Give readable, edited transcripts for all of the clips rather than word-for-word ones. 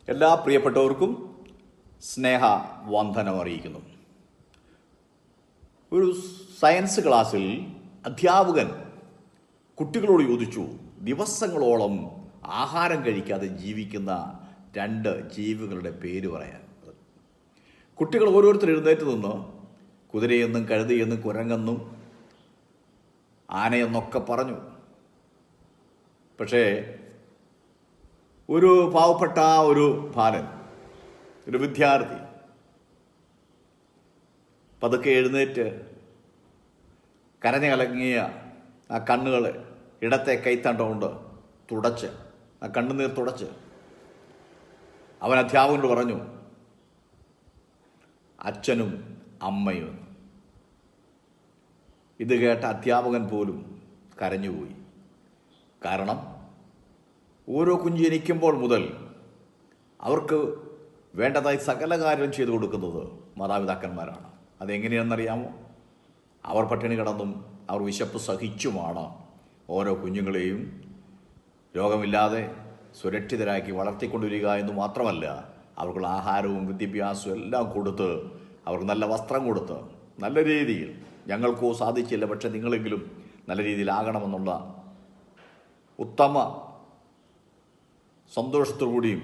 എല്ലാ പ്രിയപ്പെട്ടവർക്കും സ്നേഹ വന്ദനം അറിയിക്കുന്നു. ഒരു സയൻസ് ക്ലാസ്സിൽ അധ്യാപകൻ കുട്ടികളോട് ചോദിച്ചു, ദിവസങ്ങളോളം ആഹാരം കഴിക്കാതെ ജീവിക്കുന്ന 2 ജീവികളുടെ പേര് പറയാൻ. കുട്ടികൾ ഓരോരുത്തർ എഴുന്നേറ്റ് നിന്ന് കുതിരയെന്നും കഴുതയെന്നും കുരങ്ങെന്നും ആനയെന്നൊക്കെ പറഞ്ഞു. പക്ഷേ ഒരു പാവപ്പെട്ട ഒരു ബാലൻ, ഒരു വിദ്യാർത്ഥി പതുക്കെ എഴുന്നേറ്റ് കരഞ്ഞു കലങ്ങിയ ആ കണ്ണുകൾ ഇടത്തെ കൈത്തണ്ട തുടച്ച്, ആ കണ്ണുനീർ തുടച്ച് അവൻ അധ്യാപകനോട് പറഞ്ഞു, അച്ഛനും അമ്മയും. ഇത് കേട്ട അധ്യാപകൻ പോലും കരഞ്ഞുപോയി. കാരണം ഓരോ കുഞ്ഞ് ജനിക്കുമ്പോൾ മുതൽ അവർക്ക് വേണ്ടതായി സകല കാര്യം ചെയ്തു കൊടുക്കുന്നത് മാതാപിതാക്കന്മാരാണ്. അതെങ്ങനെയാണെന്നറിയാമോ? അവർ പട്ടിണി കിടന്നും അവർ വിശപ്പ് സഹിച്ചുമാണ് ഓരോ കുഞ്ഞുങ്ങളെയും രോഗമില്ലാതെ സുരക്ഷിതരാക്കി വളർത്തിക്കൊണ്ടിരിക്കുക എന്ന് മാത്രമല്ല, അവർക്കുള്ള ആഹാരവും വിദ്യാഭ്യാസവും എല്ലാം കൊടുത്ത്, അവർക്ക് നല്ല വസ്ത്രം കൊടുത്ത്, നല്ല രീതിയിൽ, ഞങ്ങൾക്കോ സാധിച്ചില്ല പക്ഷെ നിങ്ങളെങ്കിലും നല്ല രീതിയിലാകണമെന്നുള്ള ഉത്തമ സന്തോഷത്തോടുകൂടിയും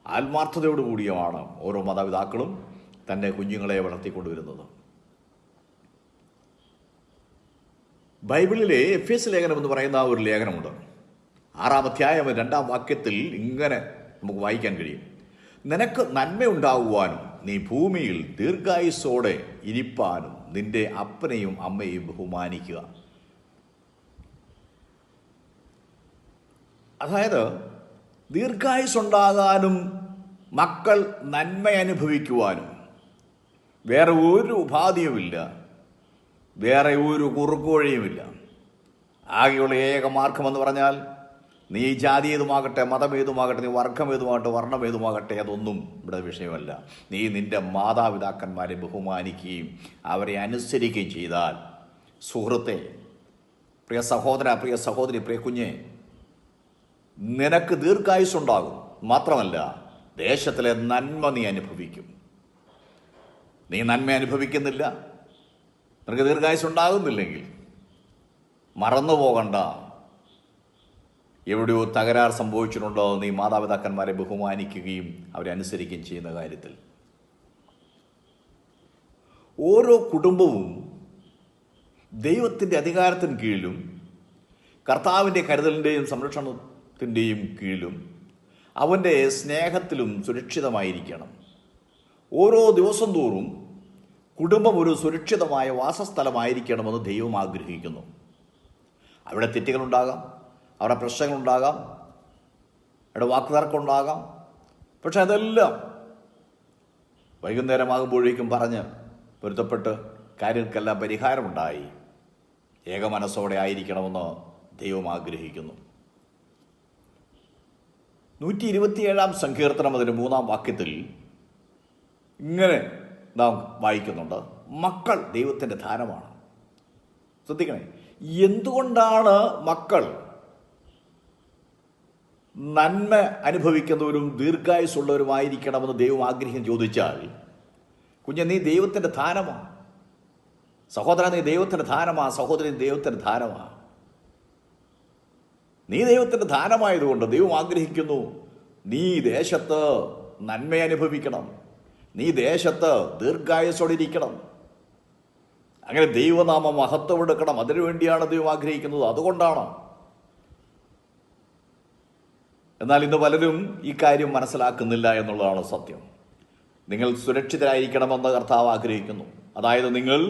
ആത്മാർത്ഥതയോടുകൂടിയുമാണ് ഓരോ മാതാപിതാക്കളും തൻ്റെ കുഞ്ഞുങ്ങളെ വളർത്തിക്കൊണ്ടുവരുന്നത്. ബൈബിളിലെ എഫേസ്യ ലേഖനം എന്ന് പറയുന്ന ഒരു ലേഖനമുണ്ട്. 6-ാം അധ്യായം 2-ാം വാക്യത്തിൽ ഇങ്ങനെ നമുക്ക് വായിക്കാൻ കഴിയും, നിനക്ക് നന്മയുണ്ടാകുവാനും നീ ഭൂമിയിൽ ദീർഘായുസ്സോടെ ഇരിപ്പാനും നിന്റെ അപ്പനെയും അമ്മയെയും ബഹുമാനിക്കുക. അതായത് ദീർഘായുസ്സുണ്ടാകാനും മക്കൾ നന്മ അനുഭവിക്കുവാനും വേറെ ഒരു ഉപാധിയുമില്ല, വേറെ ഒരു കുറുക്കുവഴിയുമില്ല. ആകെയുള്ള ഏക മാർഗമെന്ന് പറഞ്ഞാൽ, നീ ജാതി ഏതുമാകട്ടെ, മതം ഏതുമാകട്ടെ, നീ വർഗം ഏതുമാകട്ടെ, വർണ്ണം ഏതുമാകട്ടെ, അതൊന്നും ഇവിടെ വിഷയമല്ല. നീ നിൻ്റെ മാതാപിതാക്കന്മാരെ ബഹുമാനിക്കുകയും അവരെ അനുസരിക്കുകയും ചെയ്താൽ, സുഹൃത്തെ, പ്രിയ സഹോദര, പ്രിയ സഹോദരി, പ്രിയ കുഞ്ഞെ, നിനക്ക് ദീർഘായുസ്സുണ്ടാകും. മാത്രമല്ല, ദേശത്തിലെ നന്മ നീ അനുഭവിക്കും. നീ നന്മ അനുഭവിക്കുന്നില്ല, നിനക്ക് ദീർഘായുസ്സുണ്ടാകുന്നില്ലെങ്കിൽ മറന്നു പോകണ്ട, എവിടെയോ തകരാർ സംഭവിച്ചിട്ടുണ്ടോ നീ മാതാപിതാക്കന്മാരെ ബഹുമാനിക്കുകയും അവരെ അനുസരിക്കുകയും ചെയ്യുന്ന കാര്യത്തിൽ. ഓരോ കുടുംബവും ദൈവത്തിൻ്റെ അധികാരത്തിന് കീഴിലും കർത്താവിൻ്റെ കരുതലിൻ്റെയും സംരക്ഷണത്തിൻ്റെയും കീഴിലും അവൻ്റെ സ്നേഹത്തിലും സുരക്ഷിതമായിരിക്കണം. ഓരോ ദിവസം തോറും കുടുംബം ഒരു സുരക്ഷിതമായ വാസസ്ഥലമായിരിക്കണമെന്ന് ദൈവം ആഗ്രഹിക്കുന്നു. അവിടെ തെറ്റുകളുണ്ടാകാം, അവിടെ പ്രശ്നങ്ങളുണ്ടാകാം, അവിടെ വാക്കുതർക്കമുണ്ടാകാം. പക്ഷെ അതെല്ലാം വൈകുന്നേരമാകുമ്പോഴേക്കും പറഞ്ഞ് പൊരുത്തപ്പെട്ട് കാര്യങ്ങൾക്കെല്ലാം പരിഹാരമുണ്ടായി ഏകമനസ്സോടെ ആയിരിക്കണമെന്ന് ദൈവം ആഗ്രഹിക്കുന്നു. 127-ാം സങ്കീർത്തനം അതിൻ്റെ 3-ാം വാക്യത്തിൽ ഇങ്ങനെ നാം വായിക്കുന്നുണ്ട്, മക്കൾ ദൈവത്തിൻ്റെ ദാനമാണ്. ശ്രദ്ധിക്കണേ, എന്തുകൊണ്ടാണ് മക്കൾ നന്മ അനുഭവിക്കുന്നവരും ദീർഘായുസ്സുള്ളവരുമായിരിക്കണമെന്ന് ദൈവം ആഗ്രഹിക്കും ചോദിച്ചാൽ, കുഞ്ഞെ, നീ ദൈവത്തിൻ്റെ ദാനമാണ്. സഹോദരൻ, നീ ദൈവത്തിൻ്റെ ദാനമാണ്. സഹോദരൻ, ദൈവത്തിൻ്റെ ദാനമാണ്. നീ ദൈവത്തിൻ്റെ ദാനമായതുകൊണ്ട് ദൈവം ആഗ്രഹിക്കുന്നു നീ ദേശത്ത് നന്മ അനുഭവിക്കണം, നീ ദേശത്ത് ദീർഘായുസ്സോടെ ഇരിക്കണം, അങ്ങനെ ദൈവനാമം മഹത്വമെടുക്കണം. അതിനുവേണ്ടിയാണ് ദൈവം ആഗ്രഹിക്കുന്നത്. അതുകൊണ്ടാണ്. എന്നാൽ ഇന്ന് പലരും ഈ കാര്യം മനസ്സിലാക്കുന്നില്ല എന്നുള്ളതാണ് സത്യം. നിങ്ങൾ സുരക്ഷിതരായിരിക്കണമെന്ന് കർത്താവ് ആഗ്രഹിക്കുന്നു. അതായത് നിങ്ങൾ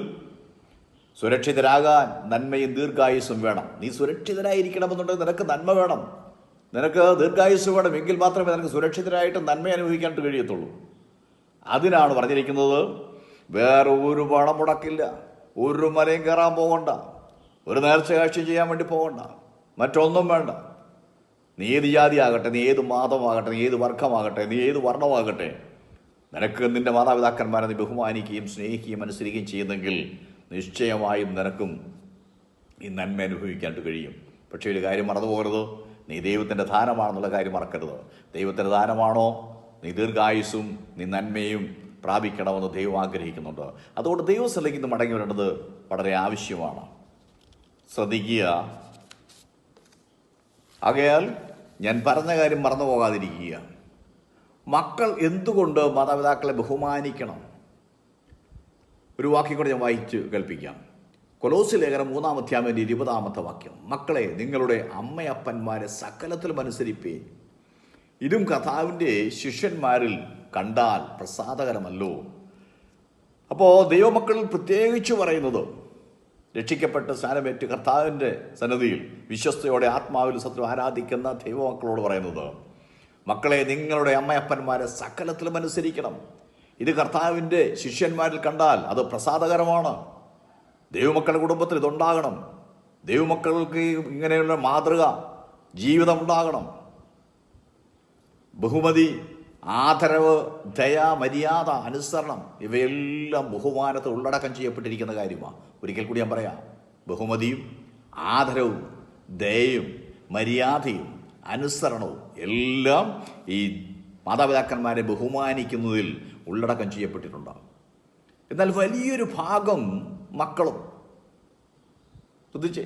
സുരക്ഷിതരാകാൻ നന്മയും ദീർഘായുസ്സും വേണം. നീ സുരക്ഷിതരായിരിക്കണമെന്നുണ്ടെങ്കിൽ നിനക്ക് നന്മ വേണം, നിനക്ക് ദീർഘായുസ്സ് വേണം. എങ്കിൽ മാത്രമേ നിനക്ക് സുരക്ഷിതരായിട്ട് നന്മ അനുഭവിക്കാൻ കഴിയത്തുള്ളൂ. അതിനാണ് പറഞ്ഞിരിക്കുന്നത്, വേറെ ഒരു പണം മുടക്കില്ല, ഒരു മലയും കയറാൻ പോകണ്ട, ഒരു നേർച്ച കാഴ്ച ചെയ്യാൻ വേണ്ടി പോകണ്ട, മറ്റൊന്നും വേണ്ട. നീ ഏത് ജാതിയാകട്ടെ, നീ ഏത് മതമാകട്ടെ, നീ ഏത് വർഗമാകട്ടെ, നീ ഏത് വർണ്ണമാകട്ടെ, നിനക്ക് നിൻ്റെ മാതാപിതാക്കന്മാരെ നീ ബഹുമാനിക്കുകയും സ്നേഹിക്കുകയും അനുസരിക്കുകയും ചെയ്യുന്നെങ്കിൽ നിശ്ചയമായും നിനക്കും ഈ നന്മ അനുഭവിക്കാൻ കഴിയും. പക്ഷേ ഒരു കാര്യം മറന്നു പോകരുത്, നീ ദൈവത്തിൻ്റെ ദാനമാണെന്നുള്ള കാര്യം മറക്കരുത്. ദൈവത്തിൻ്റെ ദാനമാണോ, നീ ദീർഘായുസ്സും നീ നന്മയും പ്രാപിക്കണമെന്ന് ദൈവം ആഗ്രഹിക്കുന്നുണ്ട്. അതുകൊണ്ട് ദൈവസ്ഥലേക്ക് ഇന്ന് മടങ്ങി വരേണ്ടത് വളരെ ആവശ്യമാണ്. ശ്രദ്ധിക്കുക. ആകയാൽ ഞാൻ പറഞ്ഞ കാര്യം മറന്നു പോകാതിരിക്കുക. മക്കൾ എന്തുകൊണ്ട് മാതാപിതാക്കളെ ബഹുമാനിക്കണം? ഒരു വാക്യം കൂടെ ഞാൻ വായിച്ച് കേൾപ്പിക്കാം. കൊലോസ്യ ലേഖനം 3-ാം അധ്യായം 20-ാമത്തെ വാക്യം. മക്കളെ, നിങ്ങളുടെ അമ്മയപ്പന്മാരെ സകലത്തിലും അനുസരിപ്പീൻ, ഇതും കർത്താവിൻ്റെ ശിഷ്യന്മാരിൽ കണ്ടാൽ പ്രസാദകരമല്ലോ. അപ്പോൾ ദൈവമക്കളിൽ പ്രത്യേകിച്ച് പറയുന്നത്, രക്ഷിക്കപ്പെട്ട് സ്നാനമേറ്റ് കർത്താവിൻ്റെ സന്നിധിയിൽ വിശ്വസ്തയോടെ ആത്മാവിൽ സത്യം ആരാധിക്കുന്ന ദൈവമക്കളോട് പറയുന്നത്, മക്കളെ, നിങ്ങളുടെ അമ്മയപ്പന്മാരെ സകലത്തിലും അനുസരിക്കണം. ഇത് കർത്താവിൻ്റെ ശിഷ്യന്മാരിൽ കണ്ടാൽ അത് പ്രസാദകരമാണ്. ദൈവമക്കളുടെ കുടുംബത്തിൽ ഇതുണ്ടാകണം. ദൈവമക്കൾക്ക് ഇങ്ങനെയുള്ള മാതൃക ജീവിതം ഉണ്ടാകണം. ബഹുമതി, ആദരവ്, ദയ, മര്യാദ, അനുസരണം ഇവയെല്ലാം ബഹുമാനത്തിൽ ഉള്ളടക്കം ചെയ്യപ്പെട്ടിരിക്കുന്ന കാര്യമാണ്. ഒരിക്കൽ കൂടി ഞാൻ പറയാം. ബഹുമതിയും ആദരവും ദയയും മര്യാദയും അനുസരണവും എല്ലാം ഈ മാതാപിതാക്കന്മാരെ ബഹുമാനിക്കുന്നതിൽ ഉള്ളടക്കം ചെയ്യപ്പെട്ടിട്ടുണ്ടാകും. എന്നാൽ വലിയൊരു ഭാഗം മക്കളും, ശ്രദ്ധിച്ചേ,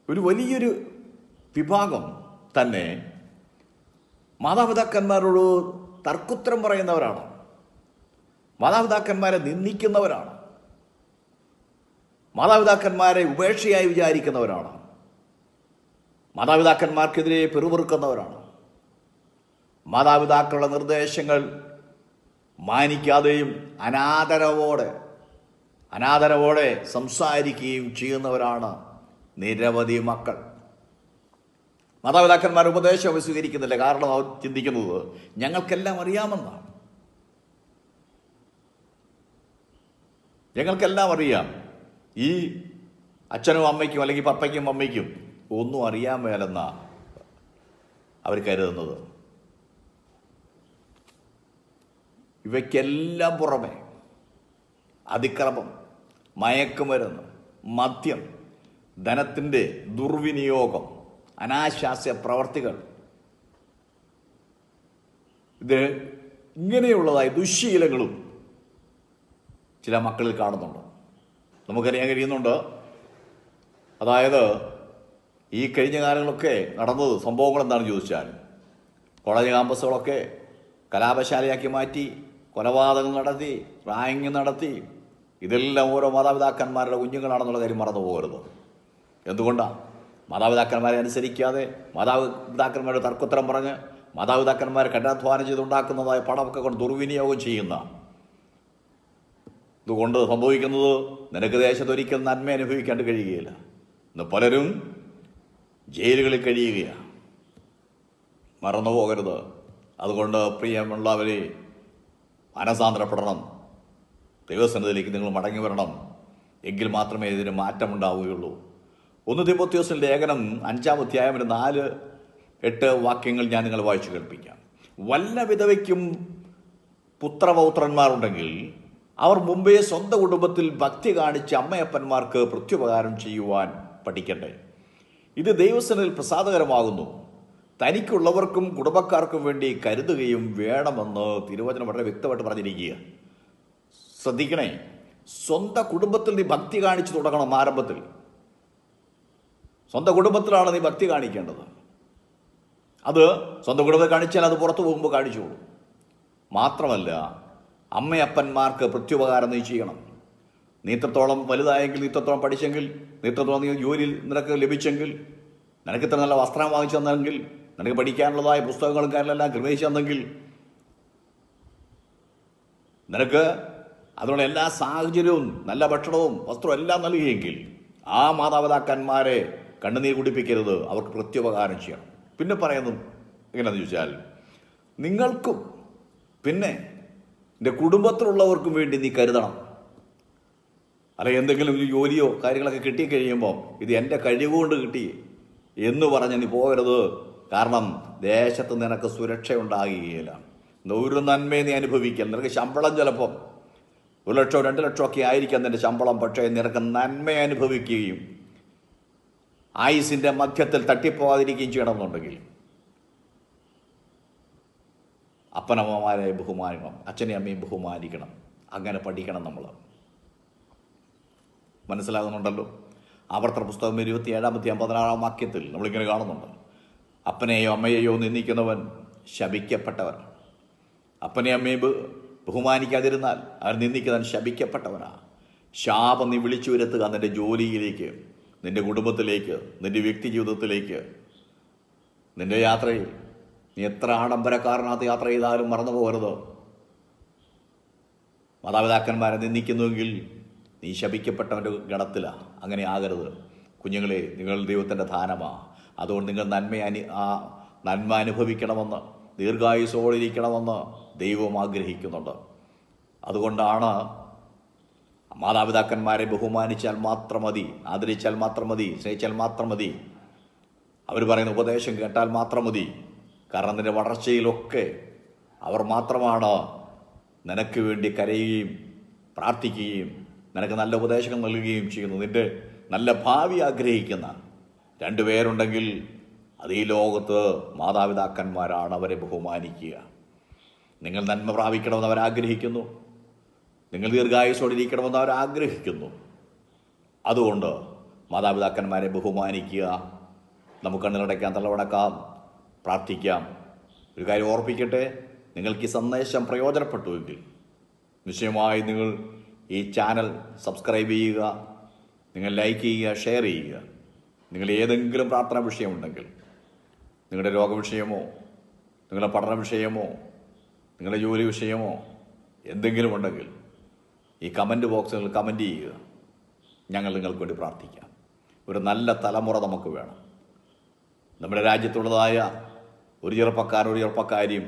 ഒരു വലിയൊരു വിഭാഗം തന്നെ മാതാപിതാക്കന്മാരോട് തർക്കുത്തരം പറയുന്നവരാണ്, മാതാപിതാക്കന്മാരെ നിന്ദിക്കുന്നവരാണ്, മാതാപിതാക്കന്മാരെ ഉപേക്ഷയായി വിചാരിക്കുന്നവരാണ്, മാതാപിതാക്കന്മാർക്കെതിരെ പിറുപിറുക്കുന്നവരാണ്, മാതാപിതാക്കളുടെ നിർദ്ദേശങ്ങൾ മാനിക്കാതെയും അനാദരവോടെ സംസാരിക്കുകയും ചെയ്യുന്നവരാണ് നിരവധി മക്കൾ. മാതാപിതാക്കന്മാർ ഉപദേശം സ്വീകരിക്കുന്നില്ല. കാരണം അവർ ചിന്തിക്കുന്നത് ഞങ്ങൾക്കെല്ലാം അറിയാമെന്നാണ്. ഞങ്ങൾക്കെല്ലാം അറിയാം. ഈ അച്ഛനും അമ്മയ്ക്കും അല്ലെങ്കിൽ പപ്പയ്ക്കും അമ്മയ്ക്കും ഒന്നും അറിയാൻ മേലെന്നാണ് അവർ കരുതുന്നത്. ഇവയ്ക്കെല്ലാം പുറമെ അതിക്രമം, മയക്കുമരുന്ന്, മദ്യം, ധനത്തിൻ്റെ ദുർവിനിയോഗം, അനാശാസ്യ പ്രവർത്തികൾ, ഇത് ഇങ്ങനെയുള്ളതായ ദുശ്ശീലങ്ങളും ചില മക്കളിൽ കാണുന്നുണ്ട്. നമുക്കറിയാൻ കഴിയുന്നുണ്ട്. അതായത് ഈ കഴിഞ്ഞ കാലങ്ങളൊക്കെ നടന്നത് സംഭവങ്ങൾ എന്താണെന്ന് ചോദിച്ചാൽ, കോളേജ് ക്യാമ്പസുകളൊക്കെ കലാപശാലയാക്കി മാറ്റി, കൊലപാതകം നടത്തി, റായിങ് നടത്തി, ഇതെല്ലാം ഓരോ മാതാപിതാക്കന്മാരുടെ കുഞ്ഞുങ്ങളാണെന്നുള്ള കാര്യം മറന്നു പോകരുത്. എന്തുകൊണ്ടാണ്? മാതാപിതാക്കന്മാരെ അനുസരിക്കാതെ, മാതാപിതാക്കന്മാരുടെ തർക്കുത്തരം പറഞ്ഞ്, മാതാപിതാക്കന്മാരെ കഠിനാധ്വാനം ചെയ്തുണ്ടാക്കുന്നതായ പണമൊക്കെ കൊണ്ട് ദുർവിനിയോഗം ചെയ്യുന്ന ഇതുകൊണ്ട് സംഭവിക്കുന്നത്, നിനക്ക് ദേശത്തൊരിക്കലും നന്മ അനുഭവിക്കാണ്ട് കഴിയുകയില്ല. ഇന്ന് പലരും ജയിലുകളിൽ കഴിയുകയാണ്. മറന്നു പോകരുത്. അതുകൊണ്ട് പ്രിയമുള്ളവരെ, മനസാന്തരപ്പെടണം. ദൈവസന്നിധിയിലേക്ക് നിങ്ങൾ മടങ്ങി വരണം. എങ്കിൽ മാത്രമേ ഇതിന് മാറ്റമുണ്ടാവുകയുള്ളൂ. 1 തീമോഥെയോസ് ലേഖനം 5-ാം അധ്യായം 4-8 വാക്യങ്ങൾ ഞാൻ നിങ്ങളെ വായിച്ചു കേൾപ്പിക്കാം. വല്ല വിധവയ്ക്കും പുത്രപൗത്രന്മാരുണ്ടെങ്കിൽ അവർ മുമ്പേ സ്വന്തം കുടുംബത്തിൽ ഭക്തി കാണിച്ച് അമ്മയപ്പന്മാർക്ക് പ്രത്യുപകാരം ചെയ്യുവാൻ പഠിക്കട്ടെ. ഇത് ദൈവസന്നിധിയിൽ പ്രസാദകരമാകുന്നു. തനിക്കുള്ളവർക്കും കുടുംബക്കാർക്കും വേണ്ടി കരുതുകയും വേണമെന്ന് തിരുവചനം വളരെ വ്യക്തമായിട്ട് പറഞ്ഞിരിക്കുക. ശ്രദ്ധിക്കണേ, സ്വന്തം കുടുംബത്തിൽ നീ ഭക്തി കാണിച്ചു തുടങ്ങണം. ആരംഭത്തിൽ സ്വന്തം കുടുംബത്തിലാണ് നീ ഭക്തി കാണിക്കേണ്ടത്. അത് സ്വന്തം കുടുംബത്തിൽ കാണിച്ചാൽ അത് പുറത്തു പോകുമ്പോൾ കാണിച്ചോളൂ. മാത്രമല്ല, അമ്മയപ്പന്മാർക്ക് പ്രത്യുപകാരം നീ ചെയ്യണം. നീ ഇത്രത്തോളം വലുതായെങ്കിൽ, നീ ഇത്രത്തോളം പഠിച്ചെങ്കിൽ, നീ ഇത്രത്തോളം നീ ജോലിയിൽ നിനക്ക് ലഭിച്ചെങ്കിൽ, നിനക്ക് ഇത്ര നല്ല വസ്ത്രം വാങ്ങിച്ചു തന്നെങ്കിൽ, നിനക്ക് പഠിക്കാനുള്ളതായ പുസ്തകങ്ങളും കാര്യങ്ങളെല്ലാം ക്രമീകരിച്ചു തന്നെങ്കിൽ, നിനക്ക് അതിനുള്ള എല്ലാ സാഹചര്യവും, നല്ല ഭക്ഷണവും വസ്ത്രവും എല്ലാം നൽകിയെങ്കിൽ, ആ മാതാപിതാക്കന്മാരെ കണ്ണുനീർ കുടിപ്പിക്കരുത്. അവർക്ക് പ്രത്യുപകാരം ചെയ്യണം. പിന്നെ പറയുന്നു എങ്ങനെയാണെന്ന് ചോദിച്ചാൽ, നിങ്ങൾക്കും പിന്നെ എൻ്റെ കുടുംബത്തിലുള്ളവർക്കും വേണ്ടി നീ കരുതണം. അല്ലെങ്കിൽ എന്തെങ്കിലും ജോലിയോ കാര്യങ്ങളൊക്കെ കിട്ടിക്കഴിയുമ്പോൾ ഇത് എൻ്റെ കഴിവുകൊണ്ട് കിട്ടി എന്ന് പറഞ്ഞ് നീ പോകരുത്. കാരണം ദേശത്ത് നിനക്ക് സുരക്ഷ ഉണ്ടാകുകയില്ല. ഒരു നന്മയെ നീ അനുഭവിക്കാം. നിനക്ക് ശമ്പളം ചിലപ്പം 1 ലക്ഷമോ 2 ലക്ഷമോ ഒക്കെ ആയിരിക്കാം നിൻ്റെ ശമ്പളം. പക്ഷേ നിനക്ക് നന്മ അനുഭവിക്കുകയും ആയുസിൻ്റെ മധ്യത്തിൽ തട്ടിപ്പോകാതിരിക്കുകയും ചെയ്യണമെന്നുണ്ടെങ്കിൽ അപ്പനമ്മമാരെ ബഹുമാനിക്കണം, അച്ഛനെയും അമ്മയും ബഹുമാനിക്കണം. അങ്ങനെ പഠിക്കണം നമ്മൾ. മനസ്സിലാകുന്നുണ്ടല്ലോ? ആവർത്തന പുസ്തകം 27-16 വാക്യത്തിൽ നമ്മളിങ്ങനെ കാണുന്നുണ്ട്, അപ്പനെയോ അമ്മയെയോ നിന്ദിക്കുന്നവൻ ശപിക്കപ്പെട്ടവൻ. അപ്പനെയും അമ്മയും ബഹുമാനിക്കാതിരുന്നാൽ അവർ നിന്ദിക്കുന്നവൻ ശപിക്കപ്പെട്ടവനാണ്. ശാപം നീ വിളിച്ചു വരുത്തുക നിൻ്റെ ജോലിയിലേക്ക്, നിൻ്റെ കുടുംബത്തിലേക്ക്, നിൻ്റെ വ്യക്തി ജീവിതത്തിലേക്ക്, നിൻ്റെ യാത്രയിൽ. നീ എത്ര ആഡംബരക്കാരനകത്ത് യാത്ര ചെയ്താലും മറന്നു പോകരുത്, മാതാപിതാക്കന്മാരെ നിന്ദിക്കുന്നുവെങ്കിൽ നീ ശപിക്കപ്പെട്ടവൻ്റെ ഗണത്തിലാണ്. അങ്ങനെ ആകരുത്. കുഞ്ഞുങ്ങളെ, നിങ്ങൾ ദൈവത്തിൻ്റെ ദാനമാണ്. അതുകൊണ്ട് നിങ്ങൾ നന്മ അനുഭവിക്കണമെന്ന്, ദീർഘായുസ്സോടിരിക്കണമെന്ന് ദൈവം ആഗ്രഹിക്കുന്നുണ്ട്. അതുകൊണ്ടാണ് മാതാപിതാക്കന്മാരെ ബഹുമാനിച്ചാൽ മാത്രം മതി, ആദരിച്ചാൽ മാത്രം മതി, സ്നേഹിച്ചാൽ മാത്രം മതി, അവർ പറയുന്ന ഉപദേശം കേട്ടാൽ മാത്രം മതി. കാരണം നിൻ്റെ വളർച്ചയിലൊക്കെ അവർ മാത്രമാണ് നിനക്ക് വേണ്ടി കരയുകയും പ്രാർത്ഥിക്കുകയും നിനക്ക് നല്ല ഉപദേശങ്ങൾ നൽകുകയും ചെയ്യുന്നു. നിൻ്റെ നല്ല ഭാവി ആഗ്രഹിക്കുന്ന 2 പേരുണ്ടെങ്കിൽ അത് ഈ ലോകത്ത് മാതാപിതാക്കന്മാരാണ്. അവരെ ബഹുമാനിക്കുക. നിങ്ങൾ നന്മ പ്രാപിക്കണമെന്ന് അവരാഗ്രഹിക്കുന്നു, നിങ്ങൾ ദീർഘായുസ്സോടിരിക്കണമെന്ന് അവരാഗ്രഹിക്കുന്നു. അതുകൊണ്ട് മാതാപിതാക്കന്മാരെ ബഹുമാനിക്കുക. നമുക്ക് കണ്ണുകളടയ്ക്കാം, തലവടക്കാം, പ്രാർത്ഥിക്കാം. ഒരു കാര്യം ഓർപ്പിക്കട്ടെ, നിങ്ങൾക്ക് ഈ സന്ദേശം പ്രയോജനപ്പെട്ടുവെങ്കിൽ നിശ്ചയമായി നിങ്ങൾ ഈ ചാനൽ സബ്സ്ക്രൈബ് ചെയ്യുക, നിങ്ങൾ ലൈക്ക് ചെയ്യുക, ഷെയർ ചെയ്യുക. നിങ്ങൾ ഏതെങ്കിലും പ്രാർത്ഥന വിഷയമുണ്ടെങ്കിൽ, നിങ്ങളുടെ രോഗവിഷയമോ, നിങ്ങളുടെ പഠന വിഷയമോ, നിങ്ങളുടെ ജോലി വിഷയമോ എന്തെങ്കിലും ഉണ്ടെങ്കിൽ ഈ കമൻറ്റ് ബോക്സിൽ കമൻറ്റ് ചെയ്യുക. ഞങ്ങൾ നിങ്ങൾക്ക് വേണ്ടി പ്രാർത്ഥിക്കാം. ഒരു നല്ല തലമുറ നമുക്ക് വേണം. നമ്മുടെ രാജ്യത്തുള്ളതായ ഒരു ചെറുപ്പക്കാരിയും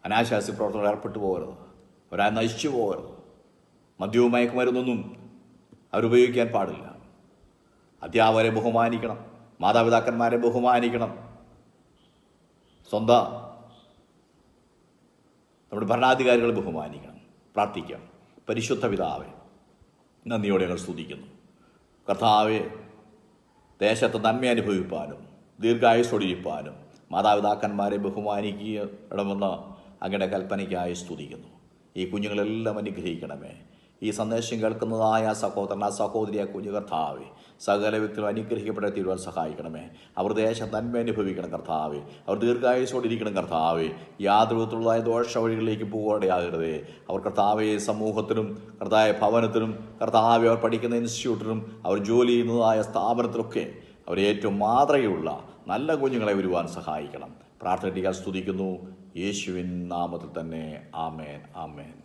അനാശാസ്യ പ്രവർത്തനങ്ങൾ ഏർപ്പെട്ടു പോകരുത്, അവരാ നശിച്ചു പോകരുത്. മദ്യവും മയക്കുമരുന്നൊന്നും അവരുപയോഗിക്കാൻ പാടില്ല. അധ്യാപകരെ ബഹുമാനിക്കണം, മാതാപിതാക്കന്മാരെ ബഹുമാനിക്കണം, സ്വന്തം നമ്മുടെ ഭരണാധികാരികളെ ബഹുമാനിക്കണം. പ്രാർത്ഥിക്കാം. പരിശുദ്ധ പിതാവേ, നന്ദിയോടെ ഞങ്ങൾ സ്തുതിക്കുന്നു. കർത്താവേ, ദേശത്ത് നന്മ അനുഭവിപ്പാനും ദീർഘായുസ്സോടിരിപ്പാനും മാതാപിതാക്കന്മാരെ ബഹുമാനിക്കണമെന്ന് അങ്ങയുടെ കൽപ്പനയ്ക്കായി സ്തുതിക്കുന്നു. ഈ കുഞ്ഞുങ്ങളെല്ലാം അനുഗ്രഹിക്കണമേ. ഈ സന്ദേശം കേൾക്കുന്നതായ സഹോദരൻ, സഹോദരിയ കുഞ്ഞു കർത്താവേ, സകല വ്യക്തികളും അനുഗ്രഹിക്കപ്പെട്ട തീരുവാൻ സഹായിക്കണമേ. അവർ ദേശം നന്മ അനുഭവിക്കണം കർത്താവേ. അവർ ദീർഘായുസ്സോടിരിക്കണം കർത്താവേ. യാതൊരു വിധത്തിലുള്ളതായ ദോഷ വഴികളിലേക്ക് പോകേണ്ടയാകരുതേ. അവർ കർത്താവെ സമൂഹത്തിനും കർത്താവെ ഭവനത്തിനും കർത്താവെ അവർ പഠിക്കുന്ന ഇൻസ്റ്റിറ്റ്യൂട്ടിനും അവർ ജോലി ചെയ്യുന്നതായ സ്ഥാപനത്തിലൊക്കെ അവർ ഏറ്റവും മാതൃകയുള്ള നല്ല കുഞ്ഞുങ്ങളെ വരുവാൻ സഹായിക്കണം. പ്രാർത്ഥനയ്ക്കാൽ സ്തുതിക്കുന്നു. യേശുവിൻ നാമത്തിൽ തന്നെ. ആമേൻ, ആമേൻ.